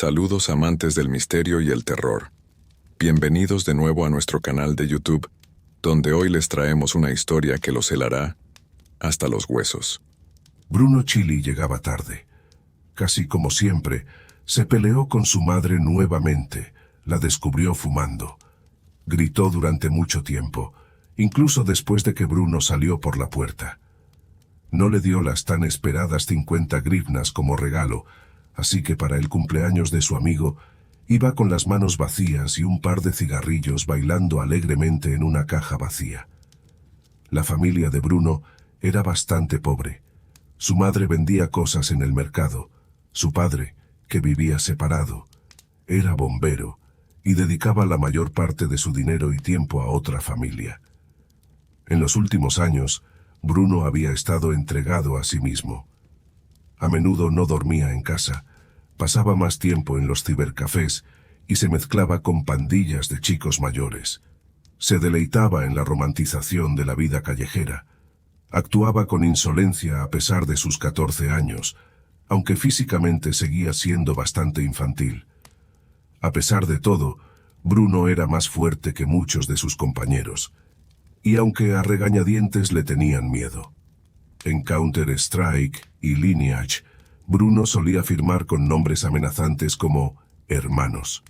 Saludos amantes del misterio y el terror. Bienvenidos de nuevo a nuestro canal de YouTube, donde hoy les traemos una historia que los helará hasta los huesos. Bruno Chili llegaba tarde. Casi como siempre, se peleó con su madre nuevamente. La descubrió fumando. Gritó durante mucho tiempo, incluso después de que Bruno salió por la puerta. No le dio las tan esperadas 50 grivnas como regalo, así que para el cumpleaños de su amigo, iba con las manos vacías y un par de cigarrillos bailando alegremente en una caja vacía. La familia de Bruno era bastante pobre. Su madre vendía cosas en el mercado. Su padre, que vivía separado, era bombero y dedicaba la mayor parte de su dinero y tiempo a otra familia. En los últimos años, Bruno había estado entregado a sí mismo. A menudo no dormía en casa, pasaba más tiempo en los cibercafés y se mezclaba con pandillas de chicos mayores. Se deleitaba en la romantización de la vida callejera. Actuaba con insolencia a pesar de sus 14 años, aunque físicamente seguía siendo bastante infantil. A pesar de todo, Bruno era más fuerte que muchos de sus compañeros, y aunque a regañadientes le tenían miedo. En Counter-Strike y Lineage, Bruno solía firmar con nombres amenazantes como hermanos.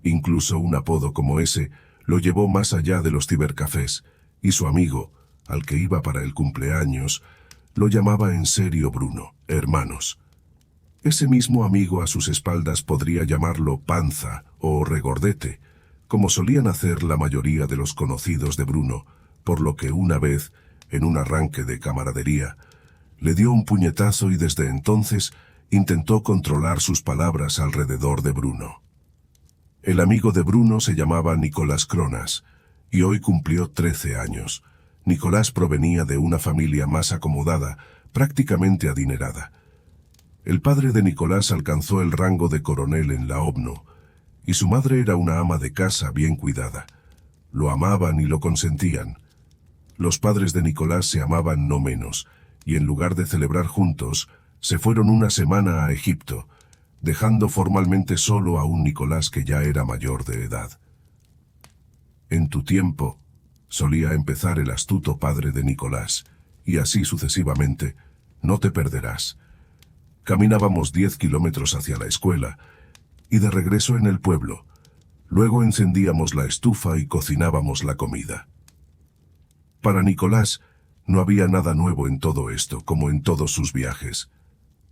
Incluso un apodo como ese lo llevó más allá de los cibercafés, y su amigo, al que iba para el cumpleaños, lo llamaba en serio Bruno, hermanos. Ese mismo amigo a sus espaldas podría llamarlo Panza o Regordete, como solían hacer la mayoría de los conocidos de Bruno, por lo que una vez, en un arranque de camaradería, le dio un puñetazo y desde entonces intentó controlar sus palabras alrededor de Bruno. El amigo de Bruno se llamaba Nicolás Cronas, y hoy cumplió 13 años. Nicolás provenía de una familia más acomodada, prácticamente adinerada. El padre de Nicolás alcanzó el rango de coronel en la OVNO, y su madre era una ama de casa bien cuidada. Lo amaban y lo consentían. Los padres de Nicolás se amaban no menos, y en lugar de celebrar juntos, se fueron una semana a Egipto, dejando formalmente solo a un Nicolás que ya era mayor de edad. En tu tiempo, solía empezar el astuto padre de Nicolás, y así sucesivamente, no te perderás. Caminábamos 10 kilómetros hacia la escuela, y de regreso en el pueblo. Luego encendíamos la estufa y cocinábamos la comida. Para Nicolás, no había nada nuevo en todo esto, como en todos sus viajes.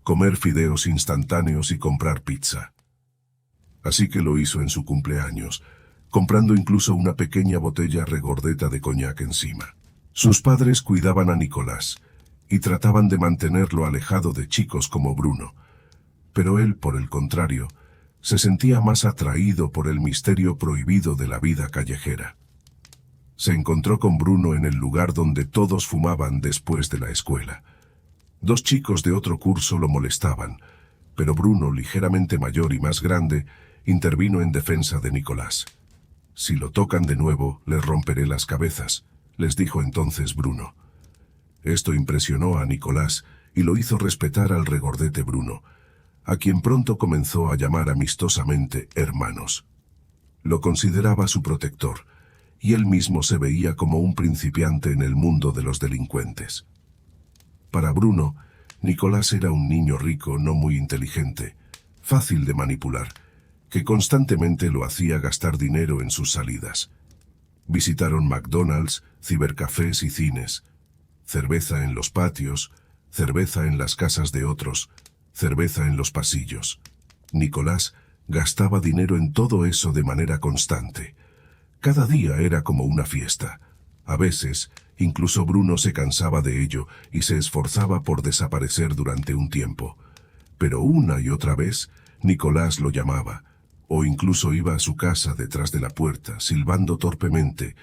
Comer fideos instantáneos y comprar pizza. Así que lo hizo en su cumpleaños, comprando incluso una pequeña botella regordeta de coñac encima. Sus padres cuidaban a Nicolás, y trataban de mantenerlo alejado de chicos como Bruno. Pero él, por el contrario, se sentía más atraído por el misterio prohibido de la vida callejera. Se encontró con Bruno en el lugar donde todos fumaban después de la escuela. 2 chicos de otro curso lo molestaban, pero Bruno, ligeramente mayor y más grande, intervino en defensa de Nicolás. «Si lo tocan de nuevo, les romperé las cabezas», les dijo entonces Bruno. Esto impresionó a Nicolás y lo hizo respetar al regordete Bruno, a quien pronto comenzó a llamar amistosamente hermanos. Lo consideraba su protector, y él mismo se veía como un principiante en el mundo de los delincuentes. Para Bruno, Nicolás era un niño rico no muy inteligente, fácil de manipular, que constantemente lo hacía gastar dinero en sus salidas. Visitaron McDonald's, cibercafés y cines, cerveza en los patios, cerveza en las casas de otros, cerveza en los pasillos. Nicolás gastaba dinero en todo eso de manera constante. Cada día era como una fiesta. A veces, incluso Bruno se cansaba de ello y se esforzaba por desaparecer durante un tiempo. Pero una y otra vez, Nicolás lo llamaba, o incluso iba a su casa detrás de la puerta, silbando torpemente,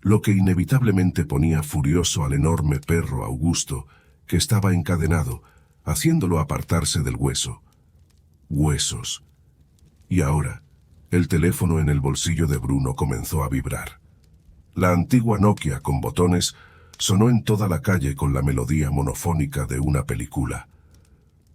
lo que inevitablemente ponía furioso al enorme perro Augusto, que estaba encadenado, haciéndolo apartarse del hueso. Huesos. Y ahora, el teléfono en el bolsillo de Bruno comenzó a vibrar. La antigua Nokia con botones sonó en toda la calle con la melodía monofónica de una película.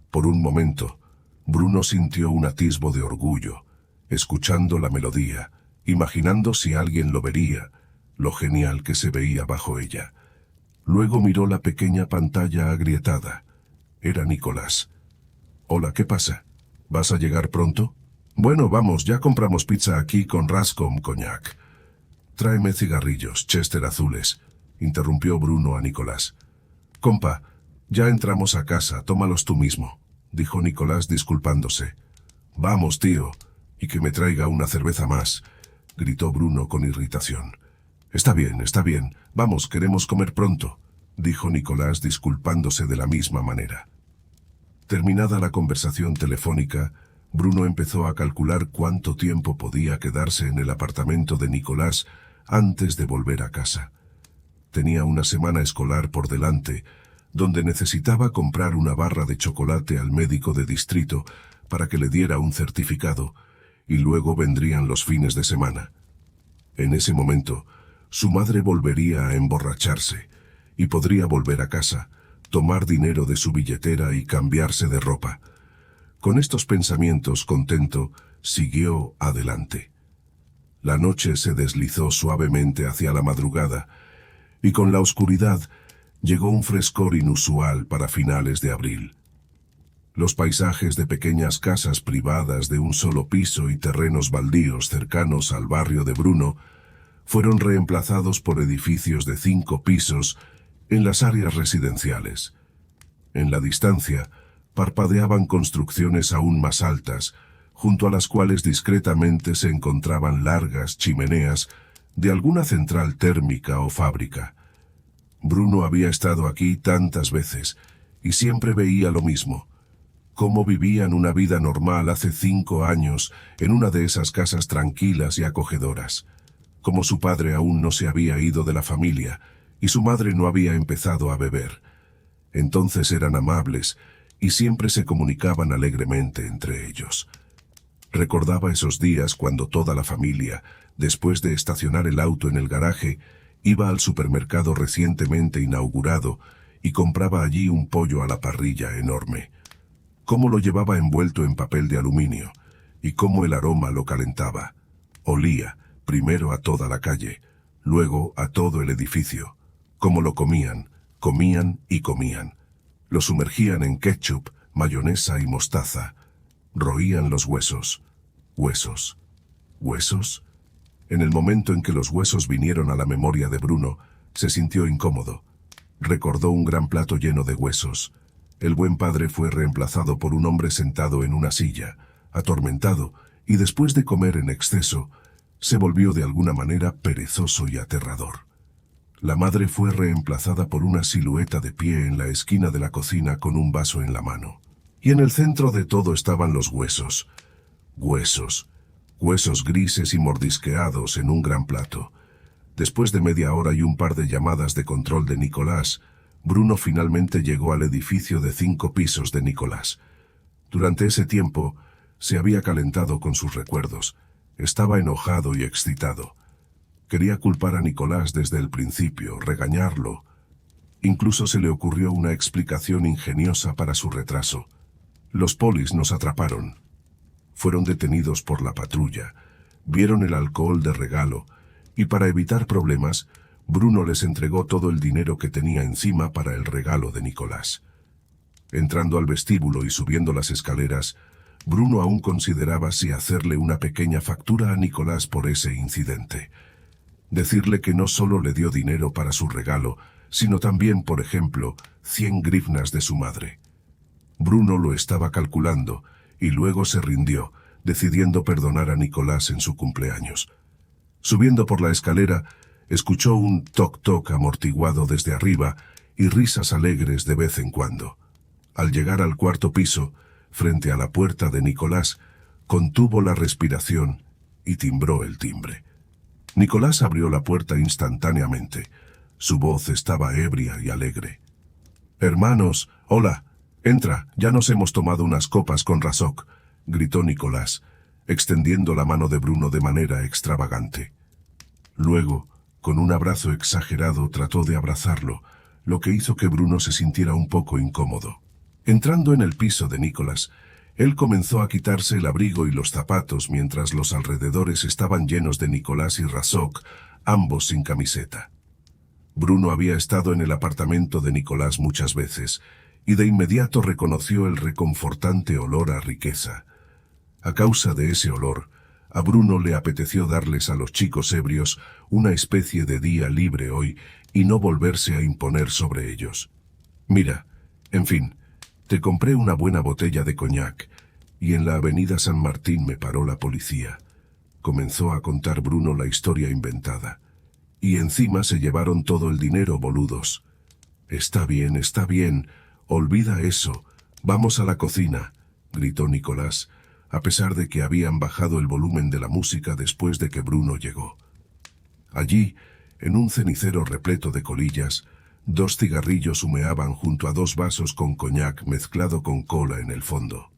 Por un momento, Bruno sintió un atisbo de orgullo, escuchando la melodía, imaginando si alguien lo vería, lo genial que se veía bajo ella. Luego miró la pequeña pantalla agrietada. Era Nicolás. «Hola, ¿qué pasa? ¿Vas a llegar pronto?» «Bueno, vamos, ya compramos pizza aquí con Rascom Cognac». «Tráeme cigarrillos, Chester azules», interrumpió Bruno a Nicolás. «Compa, ya entramos a casa, tómalos tú mismo», dijo Nicolás disculpándose. «Vamos, tío, y que me traiga una cerveza más», gritó Bruno con irritación. Está bien, vamos, queremos comer pronto», dijo Nicolás disculpándose de la misma manera. Terminada la conversación telefónica, Bruno empezó a calcular cuánto tiempo podía quedarse en el apartamento de Nicolás antes de volver a casa. Tenía una semana escolar por delante, donde necesitaba comprar una barra de chocolate al médico de distrito para que le diera un certificado, y luego vendrían los fines de semana. En ese momento, su madre volvería a emborracharse, y podría volver a casa, tomar dinero de su billetera y cambiarse de ropa. Con estos pensamientos, contento, siguió adelante. La noche se deslizó suavemente hacia la madrugada, y con la oscuridad llegó un frescor inusual para finales de abril. Los paisajes de pequeñas casas privadas de un solo piso y terrenos baldíos cercanos al barrio de Bruno fueron reemplazados por edificios de 5 pisos en las áreas residenciales. En la distancia, parpadeaban construcciones aún más altas, junto a las cuales discretamente se encontraban largas chimeneas de alguna central térmica o fábrica. Bruno había estado aquí tantas veces, y siempre veía lo mismo: cómo vivían una vida normal hace 5 años en una de esas casas tranquilas y acogedoras. Como su padre aún no se había ido de la familia, y su madre no había empezado a beber. Entonces eran amables, y siempre se comunicaban alegremente entre ellos. Recordaba esos días cuando toda la familia, después de estacionar el auto en el garaje, iba al supermercado recientemente inaugurado y compraba allí un pollo a la parrilla enorme. Cómo lo llevaba envuelto en papel de aluminio, y cómo el aroma lo calentaba. Olía, primero a toda la calle, luego a todo el edificio. Cómo lo comían, comían y comían. Lo sumergían en ketchup, mayonesa y mostaza. Roían los huesos. ¿Huesos? ¿Huesos? En el momento en que los huesos vinieron a la memoria de Bruno, se sintió incómodo. Recordó un gran plato lleno de huesos. El buen padre fue reemplazado por un hombre sentado en una silla, atormentado, y después de comer en exceso, se volvió de alguna manera perezoso y aterrador. La madre fue reemplazada por una silueta de pie en la esquina de la cocina con un vaso en la mano. Y en el centro de todo estaban los huesos. Huesos. Huesos grises y mordisqueados en un gran plato. Después de media hora y un par de llamadas de control de Nicolás, Bruno finalmente llegó al edificio de 5 pisos de Nicolás. Durante ese tiempo, se había calentado con sus recuerdos. Estaba enojado y excitado. Quería culpar a Nicolás desde el principio, regañarlo. Incluso se le ocurrió una explicación ingeniosa para su retraso. Los polis nos atraparon. Fueron detenidos por la patrulla, vieron el alcohol de regalo, y para evitar problemas, Bruno les entregó todo el dinero que tenía encima para el regalo de Nicolás. Entrando al vestíbulo y subiendo las escaleras, Bruno aún consideraba si hacerle una pequeña factura a Nicolás por ese incidente. Decirle que no solo le dio dinero para su regalo, sino también, por ejemplo, 100 grivnas de su madre. Bruno lo estaba calculando, y luego se rindió, decidiendo perdonar a Nicolás en su cumpleaños. Subiendo por la escalera, escuchó un toc-toc amortiguado desde arriba y risas alegres de vez en cuando. Al llegar al 4º piso, frente a la puerta de Nicolás, contuvo la respiración y timbró el timbre. Nicolás abrió la puerta instantáneamente. Su voz estaba ebria y alegre. «Hermanos, hola, entra, ya nos hemos tomado unas copas con Razok», gritó Nicolás, extendiendo la mano de Bruno de manera extravagante. Luego, con un abrazo exagerado, trató de abrazarlo, lo que hizo que Bruno se sintiera un poco incómodo. Entrando en el piso de Nicolás, Él comenzó a quitarse el abrigo y los zapatos mientras los alrededores estaban llenos de Nicolás y Razok, ambos sin camiseta. Bruno había estado en el apartamento de Nicolás muchas veces, y de inmediato reconoció el reconfortante olor a riqueza. A causa de ese olor, a Bruno le apeteció darles a los chicos ebrios una especie de día libre hoy y no volverse a imponer sobre ellos. Mira, en fin, te compré una buena botella de coñac, y en la avenida San Martín me paró la policía. Comenzó a contar Bruno la historia inventada. Y encima se llevaron todo el dinero, boludos. Está bien, olvida eso. Vamos a la cocina, gritó Nicolás, a pesar de que habían bajado el volumen de la música después de que Bruno llegó. Allí, en un cenicero repleto de colillas, 2 cigarrillos humeaban junto a 2 vasos con coñac mezclado con cola en el fondo.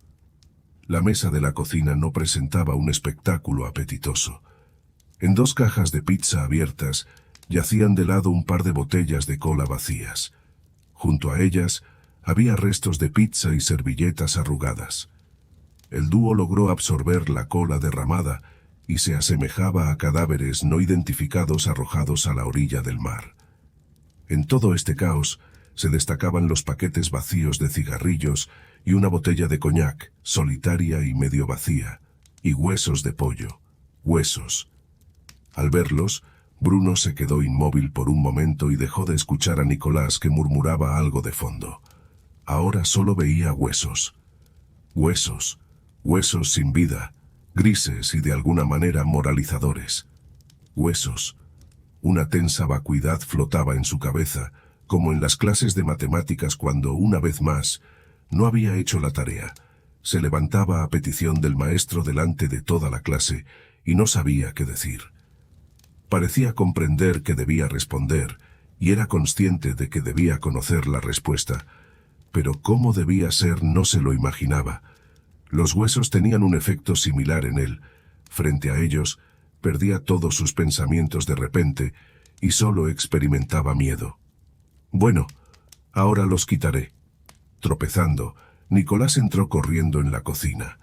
La mesa de la cocina no presentaba un espectáculo apetitoso. En 2 cajas de pizza abiertas yacían de lado un par de botellas de cola vacías. Junto a ellas había restos de pizza y servilletas arrugadas. El dúo logró absorber la cola derramada y se asemejaba a cadáveres no identificados arrojados a la orilla del mar. En todo este caos se destacaban los paquetes vacíos de cigarrillos y una botella de coñac, solitaria y medio vacía, y huesos de pollo. Huesos. Al verlos, Bruno se quedó inmóvil por un momento y dejó de escuchar a Nicolás, que murmuraba algo de fondo. Ahora solo veía huesos. Huesos. Huesos sin vida, grises y de alguna manera moralizadores. Huesos. Una tensa vacuidad flotaba en su cabeza, como en las clases de matemáticas cuando, una vez más, no había hecho la tarea. Se levantaba a petición del maestro delante de toda la clase y no sabía qué decir. Parecía comprender que debía responder y era consciente de que debía conocer la respuesta, pero cómo debía ser no se lo imaginaba. Los huesos tenían un efecto similar en él. Frente a ellos, perdía todos sus pensamientos de repente y solo experimentaba miedo. Bueno, ahora los quitaré. Tropezando, Nicolás entró corriendo en la cocina.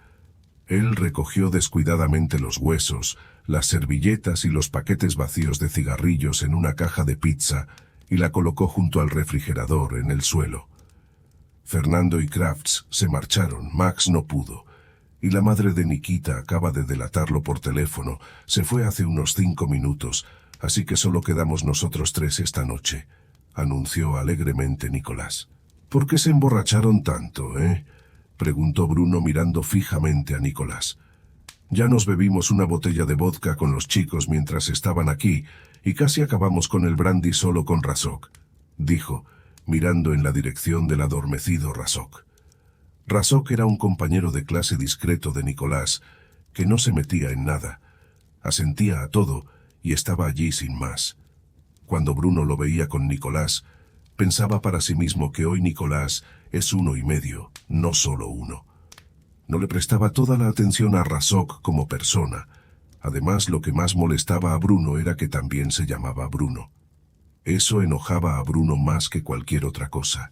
Él recogió descuidadamente los huesos, las servilletas y los paquetes vacíos de cigarrillos en una caja de pizza y la colocó junto al refrigerador en el suelo. Fernando y Crafts se marcharon, Max no pudo, y la madre de Nikita acaba de delatarlo por teléfono. Se fue hace unos 5 minutos, así que solo quedamos nosotros 3 esta noche, anunció alegremente Nicolás. ¿Por qué se emborracharon tanto, preguntó Bruno mirando fijamente a Nicolás. Ya nos bebimos una botella de vodka con los chicos mientras estaban aquí, y casi acabamos con el brandy solo con Razok, dijo, mirando en la dirección del adormecido Razok. Razok era un compañero de clase discreto de Nicolás, que no se metía en nada, asentía a todo y estaba allí sin más. Cuando Bruno lo veía con Nicolás, pensaba para sí mismo que hoy Nicolás es 1,5, no solo 1. No le prestaba toda la atención a Razok como persona. Además, lo que más molestaba a Bruno era que también se llamaba Bruno. Eso enojaba a Bruno más que cualquier otra cosa.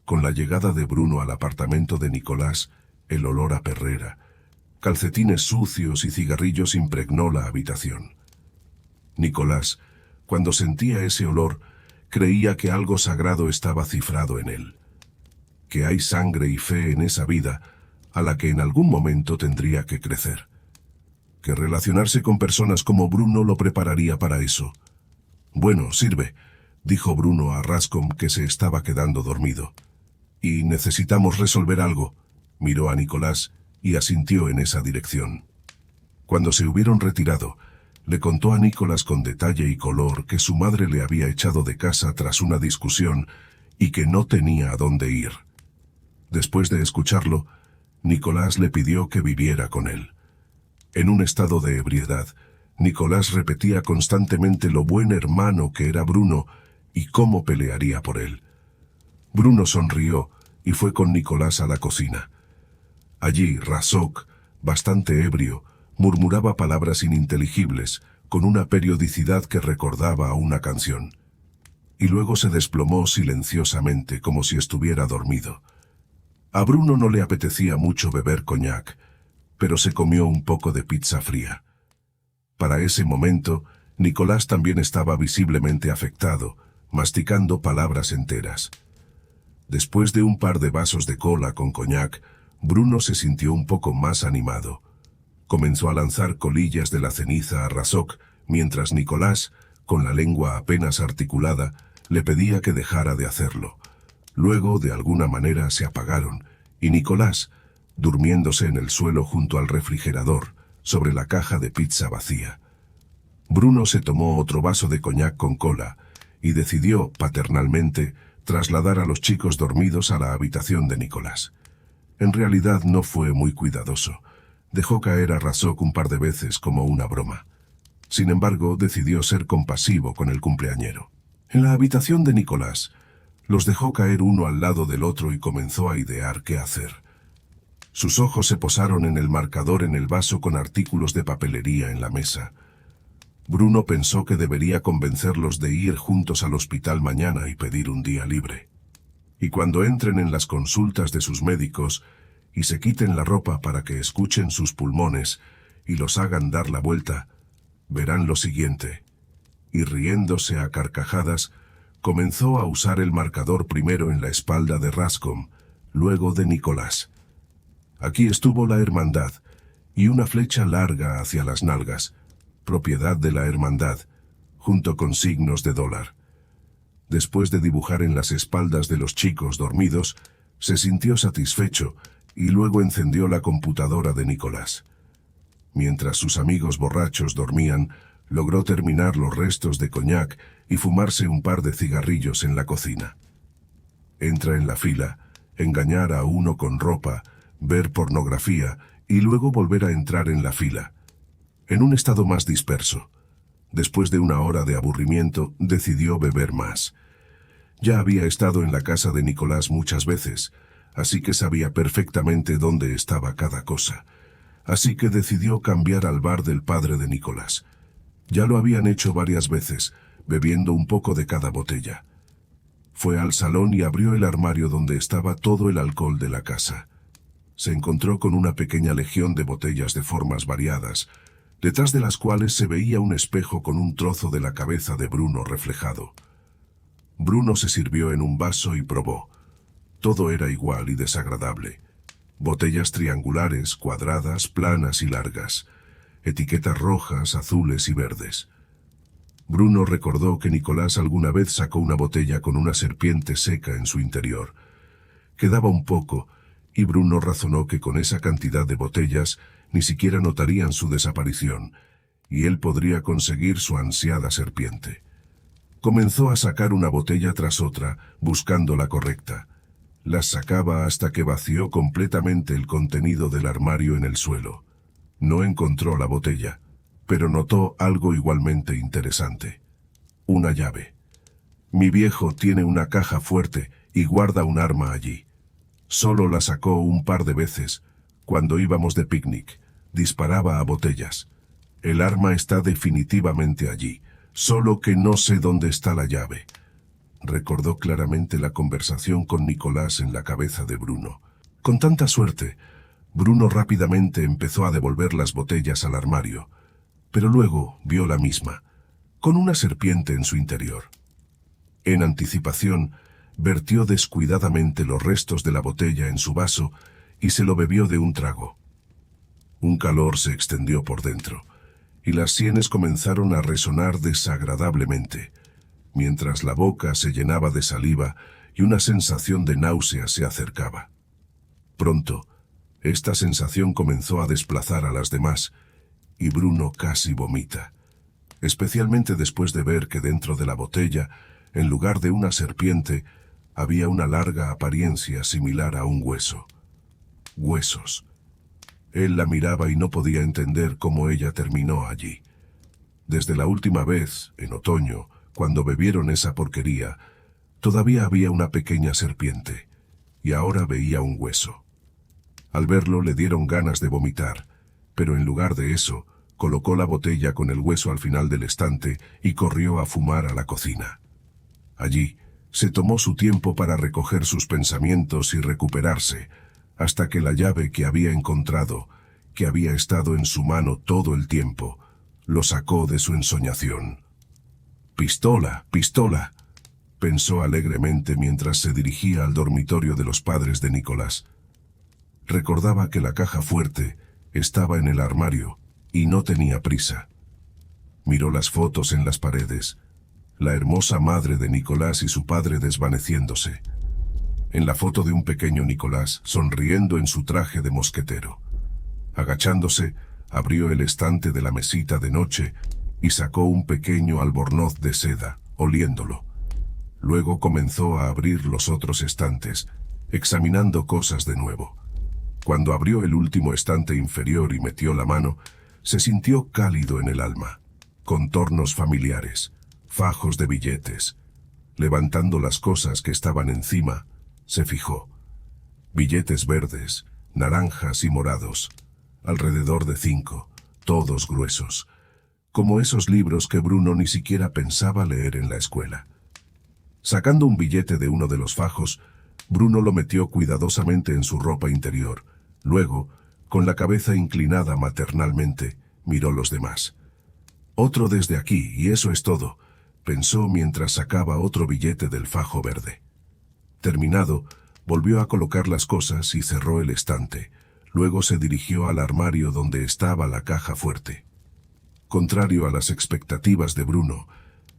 Con la llegada de Bruno al apartamento de Nicolás, el olor a perrera, calcetines sucios y cigarrillos impregnó la habitación. Nicolás, cuando sentía ese olor, creía que algo sagrado estaba cifrado en él. Que hay sangre y fe en esa vida a la que en algún momento tendría que crecer. Que relacionarse con personas como Bruno lo prepararía para eso. Bueno, sirve, dijo Bruno a Rascom, que se estaba quedando dormido. Y necesitamos resolver algo. Miró a Nicolás y asintió en esa dirección. Cuando se hubieron retirado, le contó a Nicolás con detalle y color que su madre le había echado de casa tras una discusión y que no tenía a dónde ir. Después de escucharlo, Nicolás le pidió que viviera con él. En un estado de ebriedad, Nicolás repetía constantemente lo buen hermano que era Bruno y cómo pelearía por él. Bruno sonrió y fue con Nicolás a la cocina. Allí, Razok, bastante ebrio, murmuraba palabras ininteligibles, con una periodicidad que recordaba a una canción. Y luego se desplomó silenciosamente, como si estuviera dormido. A Bruno no le apetecía mucho beber coñac, pero se comió un poco de pizza fría. Para ese momento, Nicolás también estaba visiblemente afectado, masticando palabras enteras. Después de un par de vasos de cola con coñac, Bruno se sintió un poco más animado. Comenzó a lanzar colillas de la ceniza a Razok, mientras Nicolás, con la lengua apenas articulada, le pedía que dejara de hacerlo. Luego, de alguna manera, se apagaron, y Nicolás, durmiéndose en el suelo junto al refrigerador, sobre la caja de pizza vacía. Bruno se tomó otro vaso de coñac con cola, y decidió, paternalmente, trasladar a los chicos dormidos a la habitación de Nicolás. En realidad no fue muy cuidadoso. Dejó caer a Razok un par de veces como una broma. Sin embargo, decidió ser compasivo con el cumpleañero. En la habitación de Nicolás, los dejó caer uno al lado del otro y comenzó a idear qué hacer. Sus ojos se posaron en el marcador en el vaso con artículos de papelería en la mesa. Bruno pensó que debería convencerlos de ir juntos al hospital mañana y pedir un día libre. Y cuando entren en las consultas de sus médicos y se quiten la ropa para que escuchen sus pulmones y los hagan dar la vuelta, verán lo siguiente. Y riéndose a carcajadas, comenzó a usar el marcador primero en la espalda de Rascom, luego de Nicolás. Aquí estuvo la hermandad, y una flecha larga hacia las nalgas, propiedad de la hermandad, junto con signos de $. Después de dibujar en las espaldas de los chicos dormidos, se sintió satisfecho y luego encendió la computadora de Nicolás. Mientras sus amigos borrachos dormían, logró terminar los restos de coñac y fumarse un par de cigarrillos en la cocina. Entra en la fila, engañar a uno con ropa, ver pornografía y luego volver a entrar en la fila. En un estado más disperso. Después de una hora de aburrimiento, decidió beber más. Ya había estado en la casa de Nicolás muchas veces, así que sabía perfectamente dónde estaba cada cosa. Así que decidió cambiar al bar del padre de Nicolás. Ya lo habían hecho varias veces, bebiendo un poco de cada botella. Fue al salón y abrió el armario donde estaba todo el alcohol de la casa. Se encontró con una pequeña legión de botellas de formas variadas, detrás de las cuales se veía un espejo con un trozo de la cabeza de Bruno reflejado. Bruno se sirvió en un vaso y probó. Todo era igual y desagradable. Botellas triangulares, cuadradas, planas y largas. Etiquetas rojas, azules y verdes. Bruno recordó que Nicolás alguna vez sacó una botella con una serpiente seca en su interior. Quedaba un poco, y Bruno razonó que con esa cantidad de botellas ni siquiera notarían su desaparición, y él podría conseguir su ansiada serpiente. Comenzó a sacar una botella tras otra, buscando la correcta. Las sacaba hasta que vació completamente el contenido del armario en el suelo. No encontró la botella, pero notó algo igualmente interesante. Una llave. Mi viejo tiene una caja fuerte y guarda un arma allí. Solo la sacó un par de veces, cuando íbamos de picnic. Disparaba a botellas. El arma está definitivamente allí, solo que no sé dónde está la llave. Recordó claramente la conversación con Nicolás en la cabeza de Bruno. Con tanta suerte, Bruno rápidamente empezó a devolver las botellas al armario, pero luego vio la misma, con una serpiente en su interior. En anticipación, vertió descuidadamente los restos de la botella en su vaso y se lo bebió de un trago. Un calor se extendió por dentro, y las sienes comenzaron a resonar desagradablemente, mientras la boca se llenaba de saliva y una sensación de náusea se acercaba. Pronto, esta sensación comenzó a desplazar a las demás, y Bruno casi vomita, especialmente después de ver que dentro de la botella, en lugar de una serpiente, había una larga apariencia similar a un hueso. Huesos. Él la miraba y no podía entender cómo ella terminó allí. Desde la última vez, en otoño, cuando bebieron esa porquería, todavía había una pequeña serpiente, y ahora veía un hueso. Al verlo le dieron ganas de vomitar, pero en lugar de eso, colocó la botella con el hueso al final del estante y corrió a fumar a la cocina. Allí, se tomó su tiempo para recoger sus pensamientos y recuperarse, hasta que la llave que había encontrado, que había estado en su mano todo el tiempo, lo sacó de su ensoñación. «Pistola, pistola», pensó alegremente mientras se dirigía al dormitorio de los padres de Nicolás. Recordaba que la caja fuerte estaba en el armario y no tenía prisa. Miró las fotos en las paredes, la hermosa madre de Nicolás y su padre desvaneciéndose. En la foto de un pequeño Nicolás sonriendo en su traje de mosquetero. Agachándose, abrió el estante de la mesita de noche y sacó un pequeño albornoz de seda, oliéndolo. Luego comenzó a abrir los otros estantes, examinando cosas de nuevo. Cuando abrió el último estante inferior y metió la mano, se sintió cálido en el alma. Contornos familiares, fajos de billetes. Levantando las cosas que estaban encima, se fijó. Billetes verdes, naranjas y morados, alrededor de 5, todos gruesos, como esos libros que Bruno ni siquiera pensaba leer en la escuela. Sacando un billete de uno de los fajos, Bruno lo metió cuidadosamente en su ropa interior. Luego, con la cabeza inclinada maternalmente, miró los demás. «Otro desde aquí, y eso es todo», pensó mientras sacaba otro billete del fajo verde. Terminado, volvió a colocar las cosas y cerró el estante. Luego se dirigió al armario donde estaba la caja fuerte. Contrario a las expectativas de Bruno,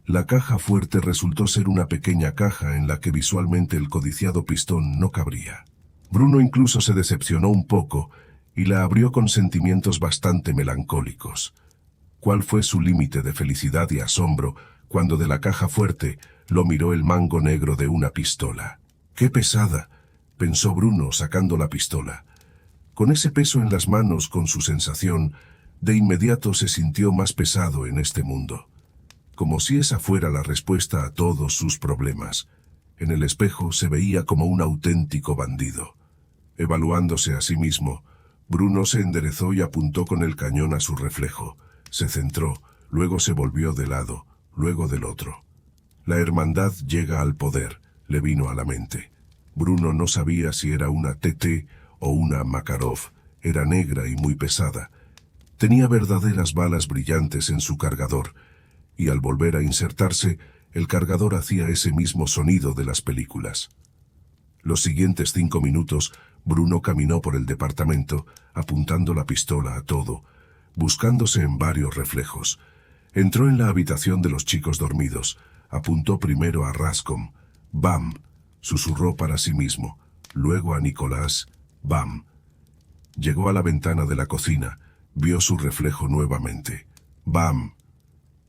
la caja fuerte resultó ser una pequeña caja en la que visualmente el codiciado pistón no cabría. Bruno incluso se decepcionó un poco y la abrió con sentimientos bastante melancólicos. ¿Cuál fue su límite de felicidad y asombro cuando de la caja fuerte lo miró el mango negro de una pistola? «¡Qué pesada!», pensó Bruno sacando la pistola. Con ese peso en las manos, con su sensación, de inmediato se sintió más pesado en este mundo. Como si esa fuera la respuesta a todos sus problemas. En el espejo se veía como un auténtico bandido. Evaluándose a sí mismo, Bruno se enderezó y apuntó con el cañón a su reflejo. Se centró, luego se volvió de lado, luego del otro. La hermandad llega al poder, le vino a la mente. Bruno no sabía si era una TT o una Makarov. Era negra y muy pesada. Tenía verdaderas balas brillantes en su cargador, y al volver a insertarse, el cargador hacía ese mismo sonido de las películas. Los siguientes 5 minutos, Bruno caminó por el departamento, apuntando la pistola a todo, buscándose en varios reflejos. Entró en la habitación de los chicos dormidos, apuntó primero a Rascom. «Bam», susurró para sí mismo, luego a Nicolás. «Bam». Llegó a la ventana de la cocina, vio su reflejo nuevamente. «Bam».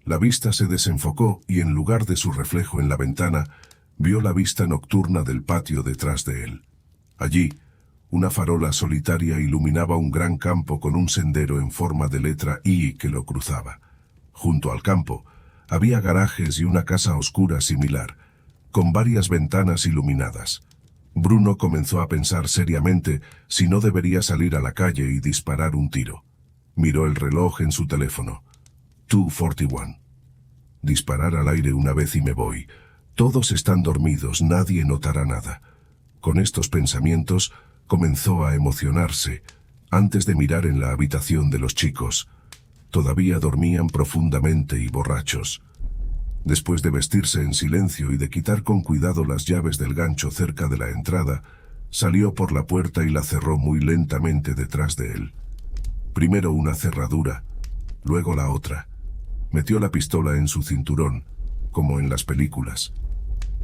La vista se desenfocó y en lugar de su reflejo en la ventana, vio la vista nocturna del patio detrás de él. Allí, una farola solitaria iluminaba un gran campo con un sendero en forma de letra I que lo cruzaba. Junto al campo, había garajes y una casa oscura similar, con varias ventanas iluminadas. Bruno comenzó a pensar seriamente si no debería salir a la calle y disparar un tiro. Miró el reloj en su teléfono. 2:41. Disparar al aire una vez y me voy. Todos están dormidos, nadie notará nada. Con estos pensamientos, comenzó a emocionarse, antes de mirar en la habitación de los chicos. Todavía dormían profundamente y borrachos. Después de vestirse en silencio y de quitar con cuidado las llaves del gancho cerca de la entrada, salió por la puerta y la cerró muy lentamente detrás de él. Primero una cerradura, luego la otra. Metió la pistola en su cinturón, como en las películas.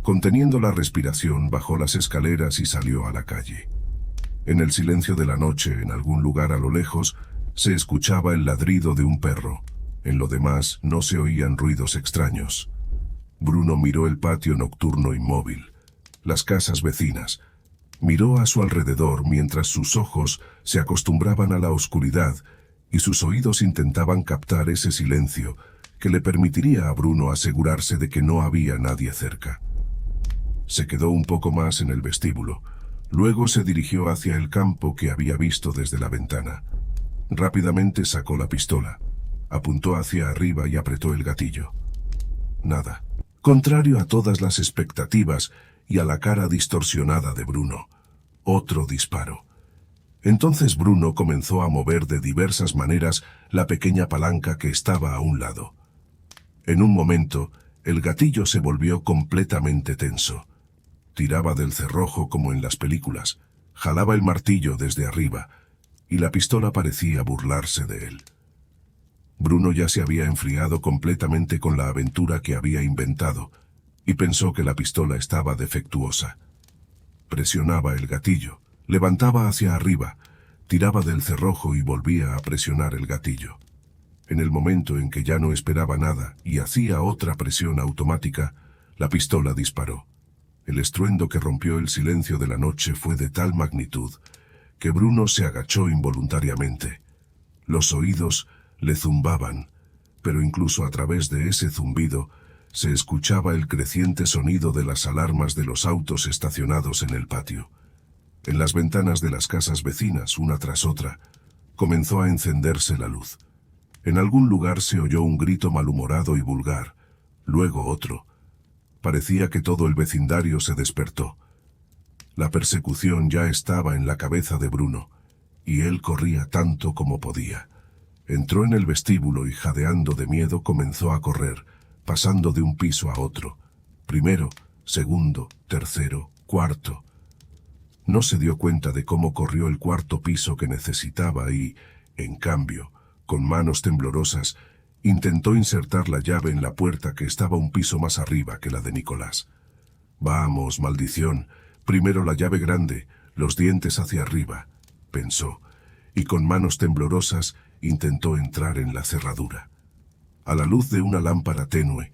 Conteniendo la respiración, bajó las escaleras y salió a la calle. En el silencio de la noche, en algún lugar a lo lejos, se escuchaba el ladrido de un perro. En lo demás, no se oían ruidos extraños. Bruno miró el patio nocturno inmóvil, las casas vecinas. Miró a su alrededor mientras sus ojos se acostumbraban a la oscuridad y sus oídos intentaban captar ese silencio que le permitiría a Bruno asegurarse de que no había nadie cerca. Se quedó un poco más en el vestíbulo. Luego se dirigió hacia el campo que había visto desde la ventana. Rápidamente sacó la pistola, apuntó hacia arriba y apretó el gatillo. Nada. Contrario a todas las expectativas y a la cara distorsionada de Bruno. Otro disparo. Entonces Bruno comenzó a mover de diversas maneras la pequeña palanca que estaba a un lado. En un momento, el gatillo se volvió completamente tenso. Tiraba del cerrojo como en las películas, jalaba el martillo desde arriba, y la pistola parecía burlarse de él. Bruno ya se había enfriado completamente con la aventura que había inventado, y pensó que la pistola estaba defectuosa. Presionaba el gatillo, levantaba hacia arriba, tiraba del cerrojo y volvía a presionar el gatillo. En el momento en que ya no esperaba nada y hacía otra presión automática, la pistola disparó. El estruendo que rompió el silencio de la noche fue de tal magnitud que Bruno se agachó involuntariamente. Los oídos le zumbaban, pero incluso a través de ese zumbido se escuchaba el creciente sonido de las alarmas de los autos estacionados en el patio. En las ventanas de las casas vecinas, una tras otra, comenzó a encenderse la luz. En algún lugar se oyó un grito malhumorado y vulgar, luego otro. Parecía que todo el vecindario se despertó. La persecución ya estaba en la cabeza de Bruno, y él corría tanto como podía. Entró en el vestíbulo y, jadeando de miedo, comenzó a correr, pasando de un piso a otro. Primero, segundo, tercero, cuarto. No se dio cuenta de cómo corrió el cuarto piso que necesitaba y, en cambio, con manos temblorosas, intentó insertar la llave en la puerta que estaba un piso más arriba que la de Nicolás. «Vamos, maldición, primero la llave grande, los dientes hacia arriba», pensó, y con manos temblorosas intentó entrar en la cerradura. A la luz de una lámpara tenue,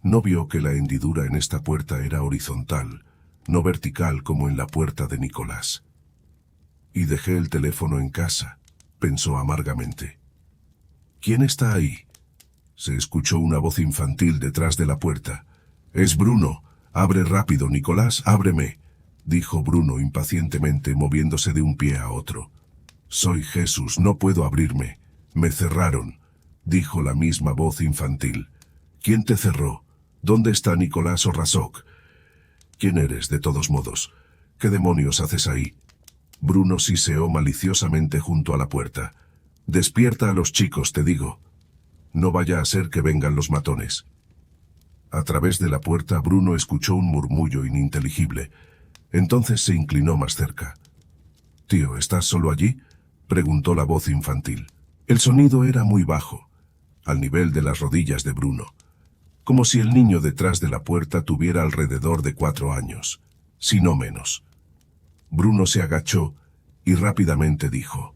no vio que la hendidura en esta puerta era horizontal, no vertical como en la puerta de Nicolás. «Y dejé el teléfono en casa», pensó amargamente. «¿Quién está ahí?», se escuchó una voz infantil detrás de la puerta. «Es Bruno. Abre rápido, Nicolás, ábreme», dijo Bruno impacientemente, moviéndose de un pie a otro. «Soy Jesús, no puedo abrirme. Me cerraron», dijo la misma voz infantil. «¿Quién te cerró? ¿Dónde está Nicolás o Razok? ¿Quién eres, de todos modos? ¿Qué demonios haces ahí?». Bruno siseó maliciosamente junto a la puerta. «Despierta a los chicos, te digo. No vaya a ser que vengan los matones». A través de la puerta Bruno escuchó un murmullo ininteligible. Entonces se inclinó más cerca. «Tío, ¿estás solo allí?», preguntó la voz infantil. El sonido era muy bajo, al nivel de las rodillas de Bruno, como si el niño detrás de la puerta tuviera alrededor de 4 años, si no menos. Bruno se agachó y rápidamente dijo: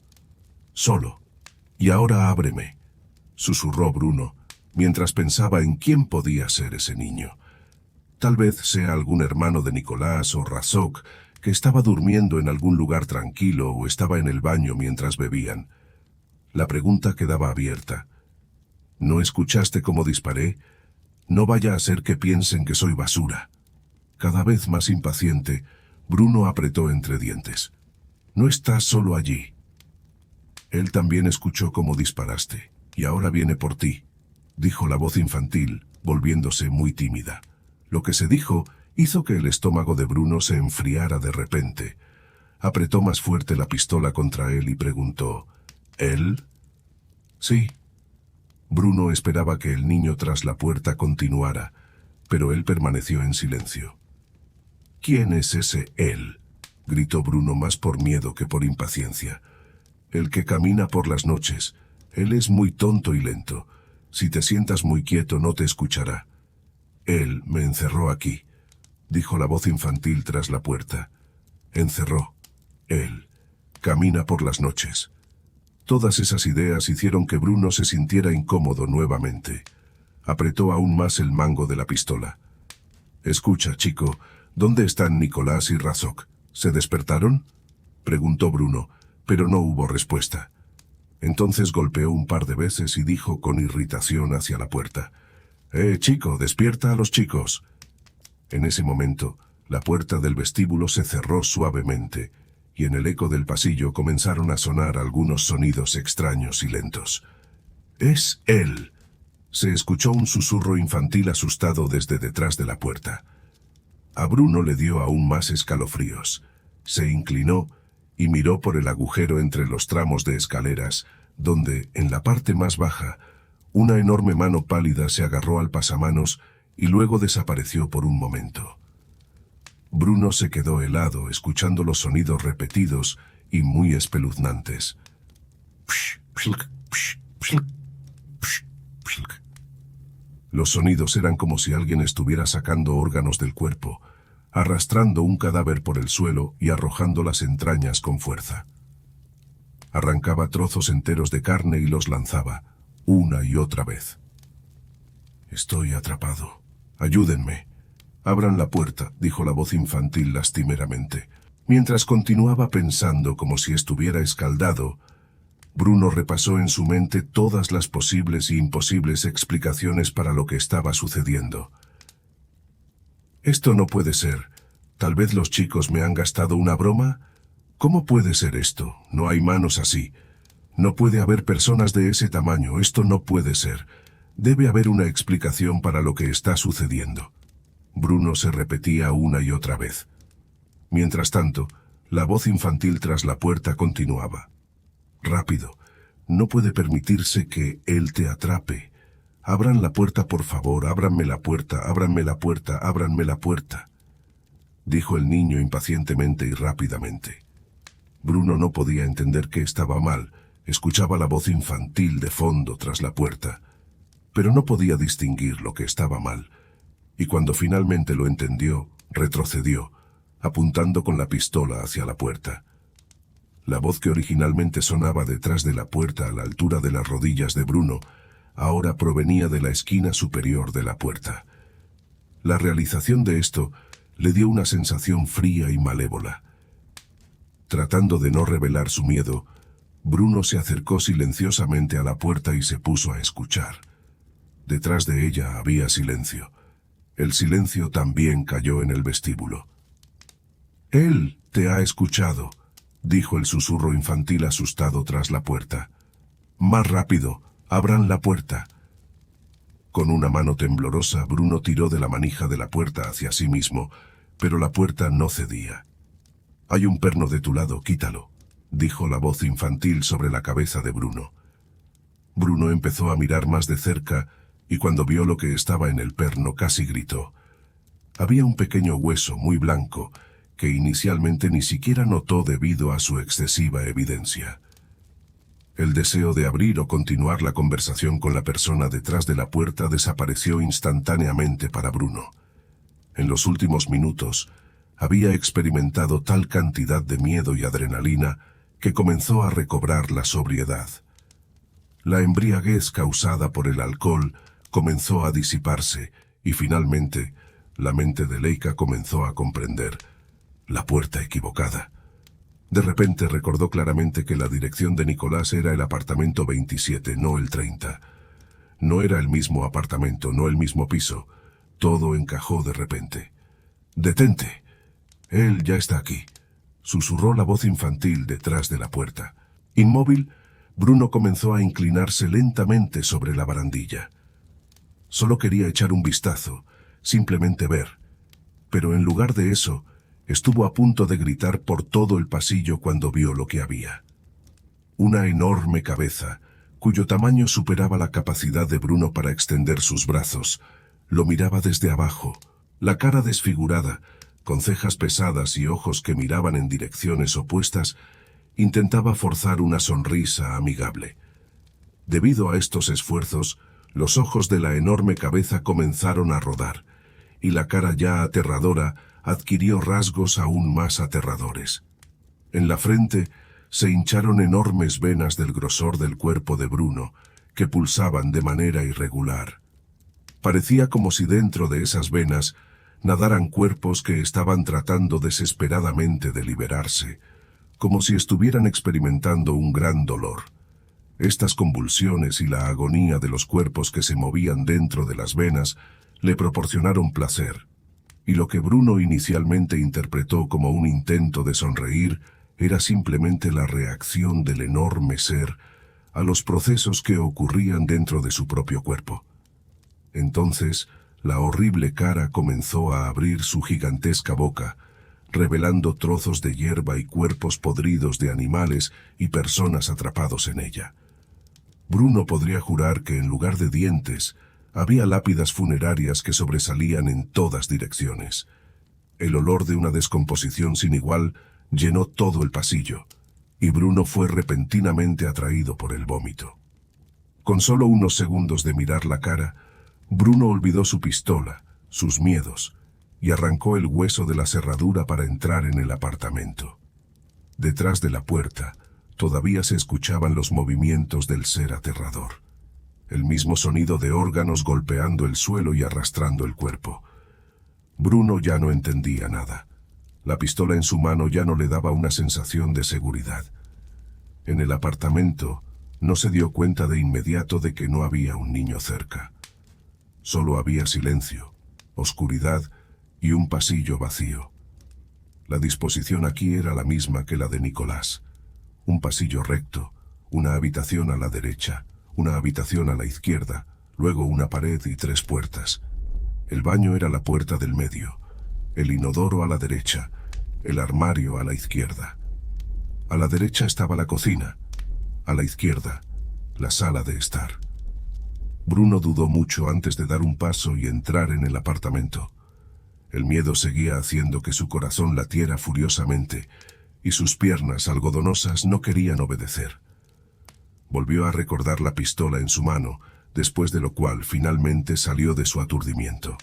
«Solo. Y ahora ábreme», susurró Bruno, mientras pensaba en quién podía ser ese niño. Tal vez sea algún hermano de Nicolás o Razok, que estaba durmiendo en algún lugar tranquilo o estaba en el baño mientras bebían. La pregunta quedaba abierta. «¿No escuchaste cómo disparé? No vaya a ser que piensen que soy basura». Cada vez más impaciente, Bruno apretó entre dientes. «No estás solo allí. Él también escuchó cómo disparaste, y ahora viene por ti», dijo la voz infantil, volviéndose muy tímida. Lo que se dijo hizo que el estómago de Bruno se enfriara de repente. Apretó más fuerte la pistola contra él y preguntó: «¿Él?». «Sí». Bruno esperaba que el niño tras la puerta continuara, pero él permaneció en silencio. «¿Quién es ese él?», gritó Bruno, más por miedo que por impaciencia. «El que camina por las noches. Él es muy tonto y lento. Si te sientas muy quieto no te escuchará». «Él me encerró aquí», dijo la voz infantil tras la puerta. «Encerró. Él. Camina por las noches». Todas esas ideas hicieron que Bruno se sintiera incómodo nuevamente. Apretó aún más el mango de la pistola. «Escucha, chico, ¿dónde están Nicolás y Razok? ¿Se despertaron?», preguntó Bruno, pero no hubo respuesta. Entonces golpeó un par de veces y dijo con irritación hacia la puerta: «Chico, despierta a los chicos». En ese momento, la puerta del vestíbulo se cerró suavemente, y en el eco del pasillo comenzaron a sonar algunos sonidos extraños y lentos. «Es él», se escuchó un susurro infantil asustado desde detrás de la puerta. A Bruno le dio aún más escalofríos. Se inclinó y miró por el agujero entre los tramos de escaleras, donde, en la parte más baja, una enorme mano pálida se agarró al pasamanos y luego desapareció por un momento. Bruno se quedó helado, escuchando los sonidos repetidos y muy espeluznantes. Los sonidos eran como si alguien estuviera sacando órganos del cuerpo, arrastrando un cadáver por el suelo y arrojando las entrañas con fuerza. Arrancaba trozos enteros de carne y los lanzaba, una y otra vez. «Estoy atrapado. Ayúdenme. Abran la puerta», dijo la voz infantil lastimeramente. Mientras continuaba pensando como si estuviera escaldado, Bruno repasó en su mente todas las posibles e imposibles explicaciones para lo que estaba sucediendo. «Esto no puede ser. Tal vez los chicos me han gastado una broma. ¿Cómo puede ser esto? No hay manos así. No puede haber personas de ese tamaño. Esto no puede ser. Debe haber una explicación para lo que está sucediendo». Bruno se repetía una y otra vez. Mientras tanto, la voz infantil tras la puerta continuaba. «Rápido. No puede permitirse que él te atrape. Abran la puerta, por favor. Ábranme la puerta, ábranme la puerta, ábranme la puerta», dijo el niño impacientemente y rápidamente. Bruno no podía entender qué estaba mal. Escuchaba la voz infantil de fondo tras la puerta, pero no podía distinguir lo que estaba mal. Y cuando finalmente lo entendió, retrocedió, apuntando con la pistola hacia la puerta. La voz que originalmente sonaba detrás de la puerta a la altura de las rodillas de Bruno, ahora provenía de la esquina superior de la puerta. La realización de esto le dio una sensación fría y malévola. Tratando de no revelar su miedo, Bruno se acercó silenciosamente a la puerta y se puso a escuchar. Detrás de ella había silencio. El silencio también cayó en el vestíbulo. «Él te ha escuchado», dijo el susurro infantil asustado tras la puerta. «Más rápido, abran la puerta». Con una mano temblorosa, Bruno tiró de la manija de la puerta hacia sí mismo, pero la puerta no cedía. «Hay un perno de tu lado, quítalo», dijo la voz infantil sobre la cabeza de Bruno. Bruno empezó a mirar más de cerca y cuando vio lo que estaba en el perno casi gritó. Había un pequeño hueso muy blanco que inicialmente ni siquiera notó debido a su excesiva evidencia. El deseo de abrir o continuar la conversación con la persona detrás de la puerta desapareció instantáneamente para Bruno. En los últimos minutos, había experimentado tal cantidad de miedo y adrenalina que comenzó a recobrar la sobriedad. La embriaguez causada por el alcohol comenzó a disiparse y finalmente la mente de Leica comenzó a comprender la puerta equivocada. De repente recordó claramente que la dirección de Nicolás era el apartamento 27, no el 30. No era el mismo apartamento, no el mismo piso. Todo encajó de repente. «Detente. Él ya está aquí», susurró la voz infantil detrás de la puerta. Inmóvil, Bruno comenzó a inclinarse lentamente sobre la barandilla. Solo quería echar un vistazo, simplemente ver. Pero en lugar de eso, estuvo a punto de gritar por todo el pasillo cuando vio lo que había. Una enorme cabeza, cuyo tamaño superaba la capacidad de Bruno para extender sus brazos, lo miraba desde abajo, la cara desfigurada, con cejas pesadas y ojos que miraban en direcciones opuestas, intentaba forzar una sonrisa amigable. Debido a estos esfuerzos, los ojos de la enorme cabeza comenzaron a rodar, y la cara ya aterradora adquirió rasgos aún más aterradores. En la frente se hincharon enormes venas del grosor del cuerpo de Bruno, que pulsaban de manera irregular. Parecía como si dentro de esas venas nadaran cuerpos que estaban tratando desesperadamente de liberarse, como si estuvieran experimentando un gran dolor. Estas convulsiones y la agonía de los cuerpos que se movían dentro de las venas le proporcionaron placer, y lo que Bruno inicialmente interpretó como un intento de sonreír era simplemente la reacción del enorme ser a los procesos que ocurrían dentro de su propio cuerpo. Entonces, la horrible cara comenzó a abrir su gigantesca boca, revelando trozos de hierba y cuerpos podridos de animales y personas atrapados en ella. Bruno podría jurar que en lugar de dientes, había lápidas funerarias que sobresalían en todas direcciones. El olor de una descomposición sin igual llenó todo el pasillo, y Bruno fue repentinamente atraído por el vómito. Con solo unos segundos de mirar la cara, Bruno olvidó su pistola, sus miedos, y arrancó el hueso de la cerradura para entrar en el apartamento. Detrás de la puerta, todavía se escuchaban los movimientos del ser aterrador. El mismo sonido de órganos golpeando el suelo y arrastrando el cuerpo. Bruno ya no entendía nada. La pistola en su mano ya no le daba una sensación de seguridad. En el apartamento, no se dio cuenta de inmediato de que no había un niño cerca. Solo había silencio, oscuridad y un pasillo vacío. La disposición aquí era la misma que la de Nicolás. Un pasillo recto, una habitación a la derecha, una habitación a la izquierda, luego una pared y 3 puertas. El baño era la puerta del medio, el inodoro a la derecha, el armario a la izquierda. A la derecha estaba la cocina, a la izquierda, la sala de estar. Bruno dudó mucho antes de dar un paso y entrar en el apartamento. El miedo seguía haciendo que su corazón latiera furiosamente, y sus piernas algodonosas no querían obedecer. Volvió a recordar la pistola en su mano, después de lo cual finalmente salió de su aturdimiento.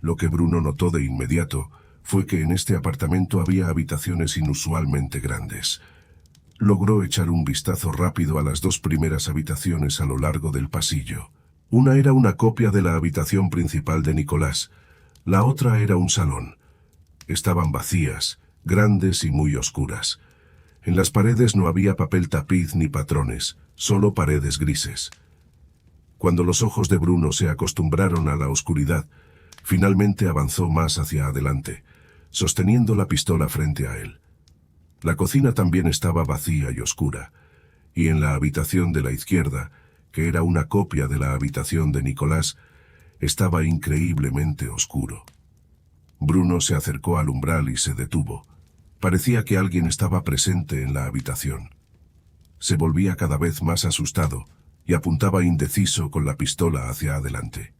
Lo que Bruno notó de inmediato fue que en este apartamento había habitaciones inusualmente grandes. Logró echar un vistazo rápido a las 2 primeras habitaciones a lo largo del pasillo. Una era una copia de la habitación principal de Nicolás, la otra era un salón. Estaban vacías, grandes y muy oscuras. En las paredes no había papel tapiz ni patrones, solo paredes grises. Cuando los ojos de Bruno se acostumbraron a la oscuridad, finalmente avanzó más hacia adelante, sosteniendo la pistola frente a él. La cocina también estaba vacía y oscura, y en la habitación de la izquierda, que era una copia de la habitación de Nicolás, estaba increíblemente oscuro. Bruno se acercó al umbral y se detuvo. Parecía que alguien estaba presente en la habitación. Se volvía cada vez más asustado y apuntaba indeciso con la pistola hacia adelante.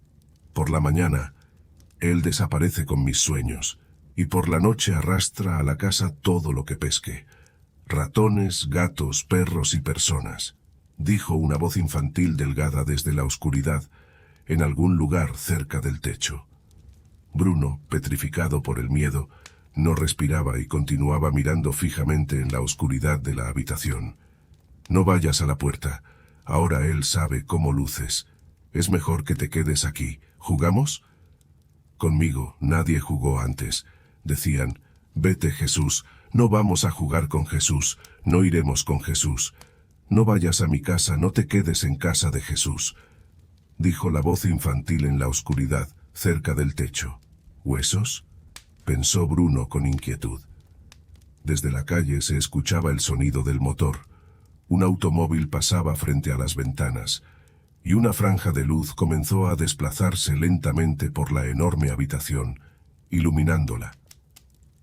Por la mañana, él desaparece con mis sueños, y por la noche arrastra a la casa todo lo que pesque. Ratones, gatos, perros y personas, dijo una voz infantil delgada desde la oscuridad, en algún lugar cerca del techo. Bruno, petrificado por el miedo, no respiraba y continuaba mirando fijamente en la oscuridad de la habitación. No vayas a la puerta. Ahora él sabe cómo luces. Es mejor que te quedes aquí. ¿Jugamos? Conmigo nadie jugó antes. Decían, vete Jesús, no vamos a jugar con Jesús, no iremos con Jesús. No vayas a mi casa, no te quedes en casa de Jesús. Dijo la voz infantil en la oscuridad, cerca del techo. ¿Huesos? Pensó Bruno con inquietud. Desde la calle se escuchaba el sonido del motor. Un automóvil pasaba frente a las ventanas, y una franja de luz comenzó a desplazarse lentamente por la enorme habitación, iluminándola.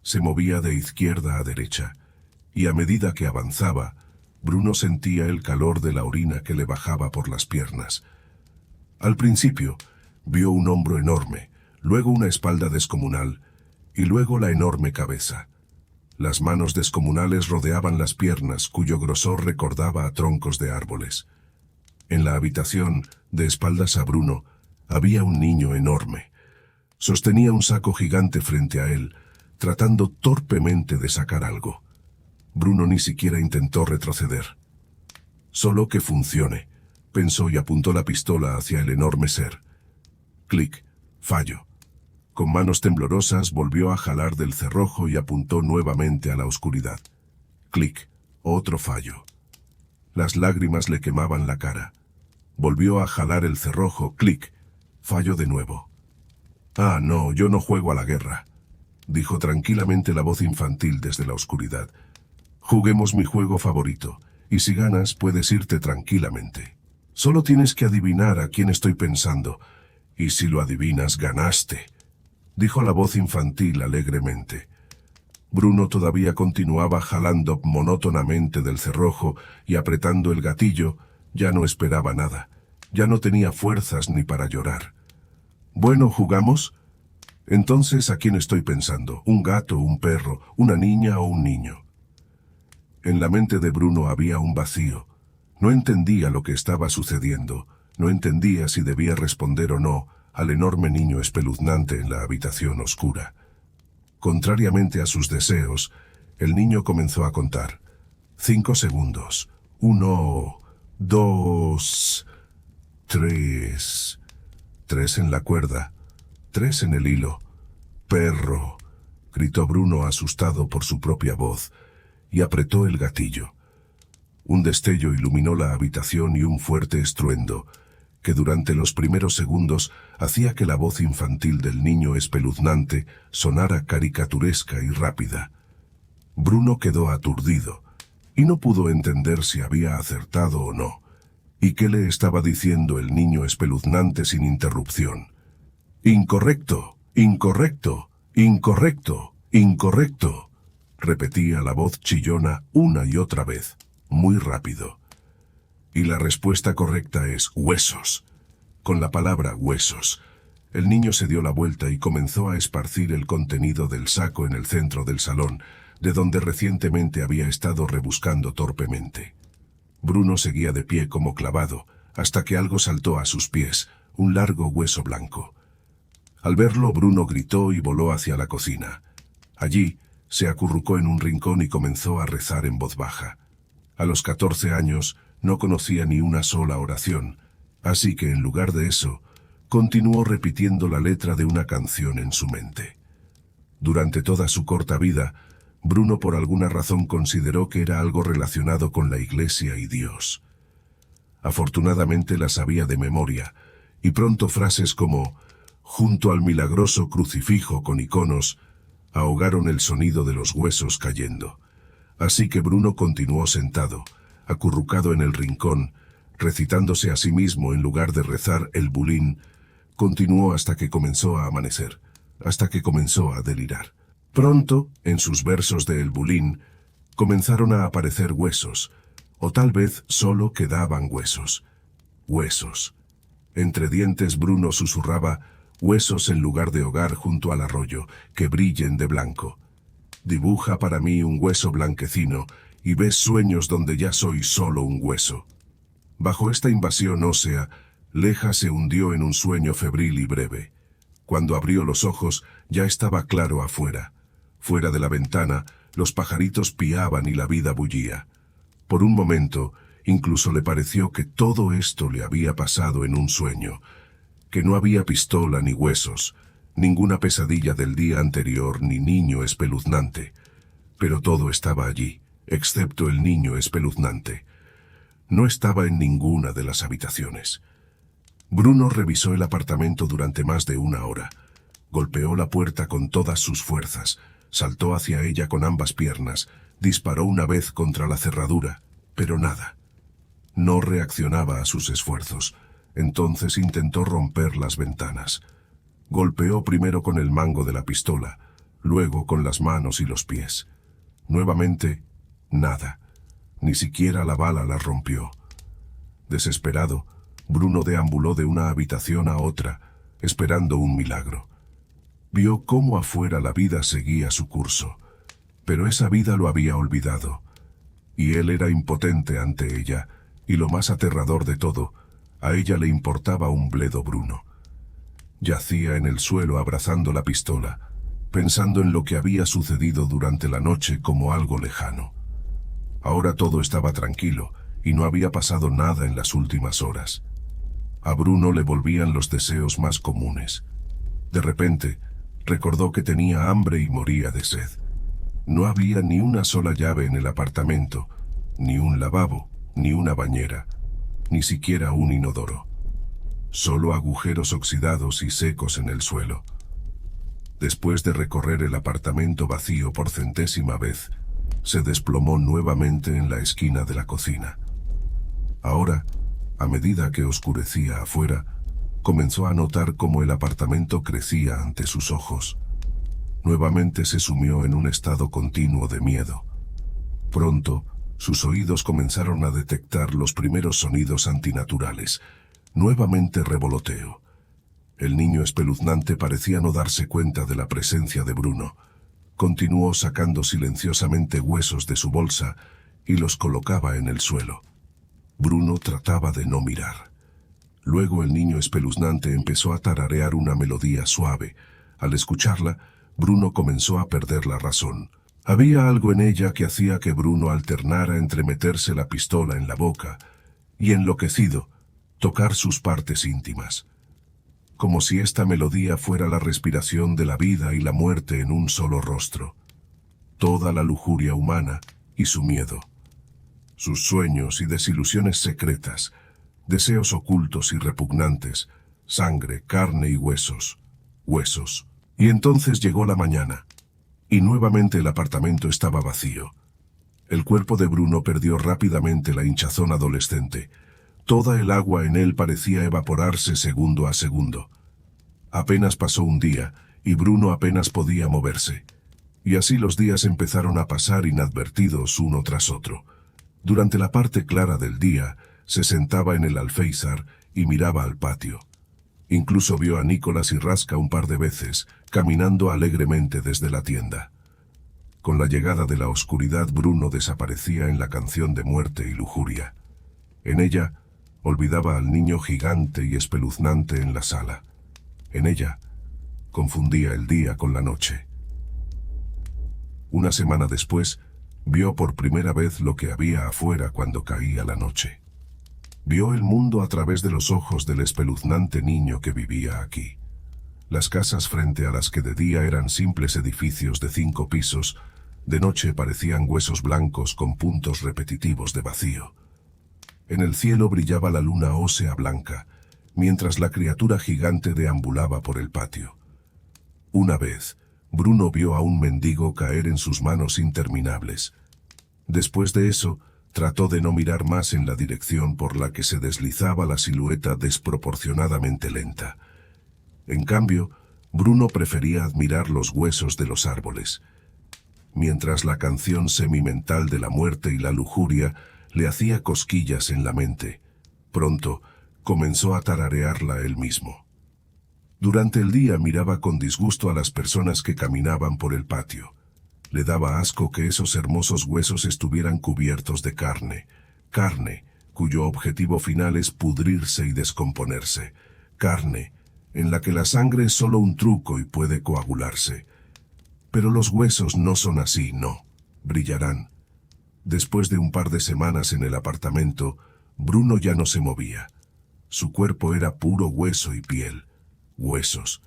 Se movía de izquierda a derecha, y a medida que avanzaba, Bruno sentía el calor de la orina que le bajaba por las piernas. Al principio, vio un hombro enorme, luego una espalda descomunal, y luego la enorme cabeza. Las manos descomunales rodeaban las piernas, cuyo grosor recordaba a troncos de árboles. En la habitación, de espaldas a Bruno, había un niño enorme. Sostenía un saco gigante frente a él, tratando torpemente de sacar algo. Bruno ni siquiera intentó retroceder. Solo que funcione, pensó y apuntó la pistola hacia el enorme ser. Clic, fallo. Con manos temblorosas volvió a jalar del cerrojo y apuntó nuevamente a la oscuridad. Clic, otro fallo. Las lágrimas le quemaban la cara. Volvió a jalar el cerrojo, clic, fallo de nuevo. Ah, no, yo no juego a la guerra, dijo tranquilamente la voz infantil desde la oscuridad. Juguemos mi juego favorito, y si ganas puedes irte tranquilamente. Solo tienes que adivinar a quién estoy pensando, y si lo adivinas, ganaste, dijo la voz infantil alegremente. Bruno todavía continuaba jalando monótonamente del cerrojo y apretando el gatillo. Ya no esperaba nada. Ya no tenía fuerzas ni para llorar. «Bueno, ¿jugamos? Entonces, ¿a quién estoy pensando? ¿Un gato, un perro, una niña o un niño?» En la mente de Bruno había un vacío. No entendía lo que estaba sucediendo. No entendía si debía responder o no al enorme niño espeluznante en la habitación oscura. Contrariamente a sus deseos, el niño comenzó a contar. 5 segundos. 1, 2, 3. 3 en la cuerda. 3 en el hilo. «Perro», gritó Bruno asustado por su propia voz, y apretó el gatillo. Un destello iluminó la habitación y un fuerte estruendo, que durante los primeros segundos hacía que la voz infantil del niño espeluznante sonara caricaturesca y rápida. Bruno quedó aturdido, y no pudo entender si había acertado o no. ¿Y qué le estaba diciendo el niño espeluznante sin interrupción? «Incorrecto, incorrecto, incorrecto, incorrecto», repetía la voz chillona una y otra vez, muy rápido. Y la respuesta correcta es huesos. Con la palabra huesos, el niño se dio la vuelta y comenzó a esparcir el contenido del saco en el centro del salón, de donde recientemente había estado rebuscando torpemente. Bruno seguía de pie como clavado, hasta que algo saltó a sus pies, un largo hueso blanco. Al verlo, Bruno gritó y voló hacia la cocina. Allí, se acurrucó en un rincón y comenzó a rezar en voz baja. A los 14 años, no conocía ni una sola oración, así que en lugar de eso, continuó repitiendo la letra de una canción en su mente. Durante toda su corta vida, Bruno por alguna razón consideró que era algo relacionado con la Iglesia y Dios. Afortunadamente la sabía de memoria, y pronto frases como «junto al milagroso crucifijo con iconos» ahogaron el sonido de los huesos cayendo. Así que Bruno continuó sentado, acurrucado en el rincón, recitándose a sí mismo en lugar de rezar el bulín. Continuó hasta que comenzó a amanecer, hasta que comenzó a delirar. Pronto, en sus versos de El Bulín, comenzaron a aparecer huesos, o tal vez solo quedaban huesos. Huesos. Entre dientes Bruno susurraba, huesos en lugar de hogar junto al arroyo, que brillen de blanco. Dibuja para mí un hueso blanquecino, y ves sueños donde ya soy solo un hueso. Bajo esta invasión ósea, Leja se hundió en un sueño febril y breve. Cuando abrió los ojos, ya estaba claro afuera. Fuera de la ventana, los pajaritos piaban y la vida bullía. Por un momento, incluso le pareció que todo esto le había pasado en un sueño, que no había pistola ni huesos, ninguna pesadilla del día anterior ni niño espeluznante. Pero todo estaba allí, excepto el niño espeluznante. No estaba en ninguna de las habitaciones. Bruno revisó el apartamento durante más de 1 hora. Golpeó la puerta con todas sus fuerzas, saltó hacia ella con ambas piernas, disparó una vez contra la cerradura, pero nada. No reaccionaba a sus esfuerzos. Entonces intentó romper las ventanas. Golpeó primero con el mango de la pistola, luego con las manos y los pies. Nuevamente, nada. Ni siquiera la bala la rompió. Desesperado, Bruno deambuló de una habitación a otra, esperando un milagro. Vio cómo afuera la vida seguía su curso, pero esa vida lo había olvidado, y él era impotente ante ella, y lo más aterrador de todo, a ella le importaba un bledo Bruno. Yacía en el suelo abrazando la pistola, pensando en lo que había sucedido durante la noche como algo lejano. Ahora todo estaba tranquilo, y no había pasado nada en las últimas horas. A Bruno le volvían los deseos más comunes. De repente, recordó que tenía hambre y moría de sed. No había ni una sola llave en el apartamento, ni un lavabo, ni una bañera, ni siquiera un inodoro. Solo agujeros oxidados y secos en el suelo. Después de recorrer el apartamento vacío por 100ª vez, se desplomó nuevamente en la esquina de la cocina. Ahora, a medida que oscurecía afuera, comenzó a notar cómo el apartamento crecía ante sus ojos. Nuevamente se sumió en un estado continuo de miedo. Pronto, sus oídos comenzaron a detectar los primeros sonidos antinaturales. Nuevamente revoloteo. El niño espeluznante parecía no darse cuenta de la presencia de Bruno. Continuó sacando silenciosamente huesos de su bolsa y los colocaba en el suelo. Bruno trataba de no mirar. Luego el niño espeluznante empezó a tararear una melodía suave. Al escucharla, Bruno comenzó a perder la razón. Había algo en ella que hacía que Bruno alternara entre meterse la pistola en la boca y, enloquecido, tocar sus partes íntimas. Como si esta melodía fuera la respiración de la vida y la muerte en un solo rostro. Toda la lujuria humana y su miedo. Sus sueños y desilusiones secretas, deseos ocultos y repugnantes, sangre, carne y huesos. Huesos. Y entonces llegó la mañana. Y nuevamente el apartamento estaba vacío. El cuerpo de Bruno perdió rápidamente la hinchazón adolescente. Toda el agua en él parecía evaporarse segundo a segundo. Apenas pasó un día, y Bruno apenas podía moverse. Y así los días empezaron a pasar inadvertidos uno tras otro. Durante la parte clara del día, se sentaba en el alféizar y miraba al patio. Incluso vio a Nicolás y Rasca un par de veces, caminando alegremente desde la tienda. Con la llegada de la oscuridad, Bruno desaparecía en la canción de muerte y lujuria. En ella, olvidaba al niño gigante y espeluznante en la sala. En ella, confundía el día con la noche. Una semana después, vio por primera vez lo que había afuera cuando caía la noche. Vio el mundo a través de los ojos del espeluznante niño que vivía aquí. Las casas frente a las que de día eran simples edificios de 5 pisos, de noche parecían huesos blancos con puntos repetitivos de vacío. En el cielo brillaba la luna ósea blanca, mientras la criatura gigante deambulaba por el patio. Una vez, Bruno vio a un mendigo caer en sus manos interminables. Después de eso, trató de no mirar más en la dirección por la que se deslizaba la silueta desproporcionadamente lenta. En cambio, Bruno prefería admirar los huesos de los árboles. Mientras la canción semimental de la muerte y la lujuria le hacía cosquillas en la mente, pronto comenzó a tararearla él mismo. Durante el día miraba con disgusto a las personas que caminaban por el patio. Le daba asco que esos hermosos huesos estuvieran cubiertos de carne, carne cuyo objetivo final es pudrirse y descomponerse, carne en la que la sangre es solo un truco y puede coagularse. Pero los huesos no son así, no, brillarán. Después de un par de semanas en el apartamento, Bruno ya no se movía. Su cuerpo era puro hueso y piel, huesos.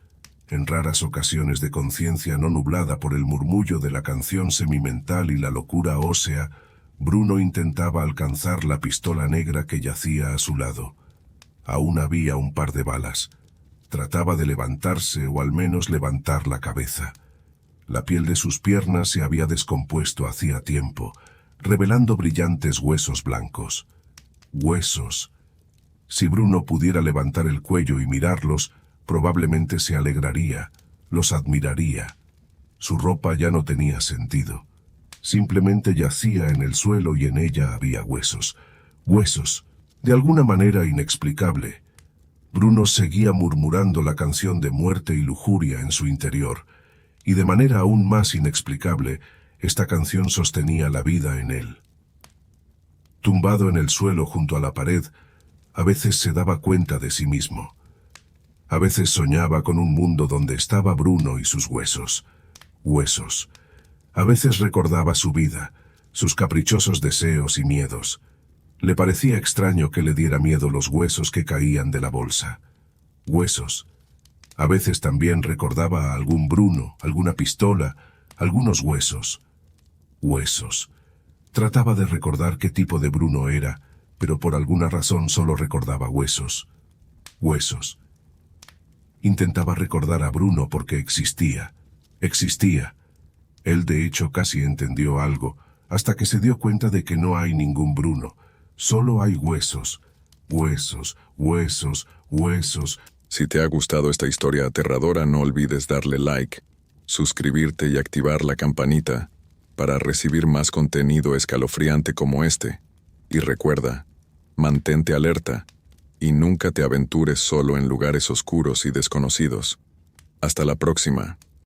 En raras ocasiones de conciencia no nublada por el murmullo de la canción semimental y la locura ósea, Bruno intentaba alcanzar la pistola negra que yacía a su lado. Aún había un par de balas. Trataba de levantarse o al menos levantar la cabeza. La piel de sus piernas se había descompuesto hacía tiempo, revelando brillantes huesos blancos. Huesos. Si Bruno pudiera levantar el cuello y mirarlos, probablemente se alegraría, los admiraría. Su ropa ya no tenía sentido. Simplemente yacía en el suelo y en ella había huesos. Huesos, de alguna manera inexplicable. Bruno seguía murmurando la canción de muerte y lujuria en su interior, y de manera aún más inexplicable, esta canción sostenía la vida en él. Tumbado en el suelo junto a la pared, a veces se daba cuenta de sí mismo. A veces soñaba con un mundo donde estaba Bruno y sus huesos. Huesos. A veces recordaba su vida, sus caprichosos deseos y miedos. Le parecía extraño que le diera miedo los huesos que caían de la bolsa. Huesos. A veces también recordaba a algún Bruno, alguna pistola, algunos huesos. Huesos. Trataba de recordar qué tipo de Bruno era, pero por alguna razón solo recordaba huesos. Huesos. Intentaba recordar a Bruno porque existía. Existía. Él de hecho casi entendió algo, hasta que se dio cuenta de que no hay ningún Bruno. Solo hay huesos. Huesos, huesos, huesos. Si te ha gustado esta historia aterradora, no olvides darle like, suscribirte y activar la campanita para recibir más contenido escalofriante como este. Y recuerda, mantente alerta y nunca te aventures solo en lugares oscuros y desconocidos. Hasta la próxima.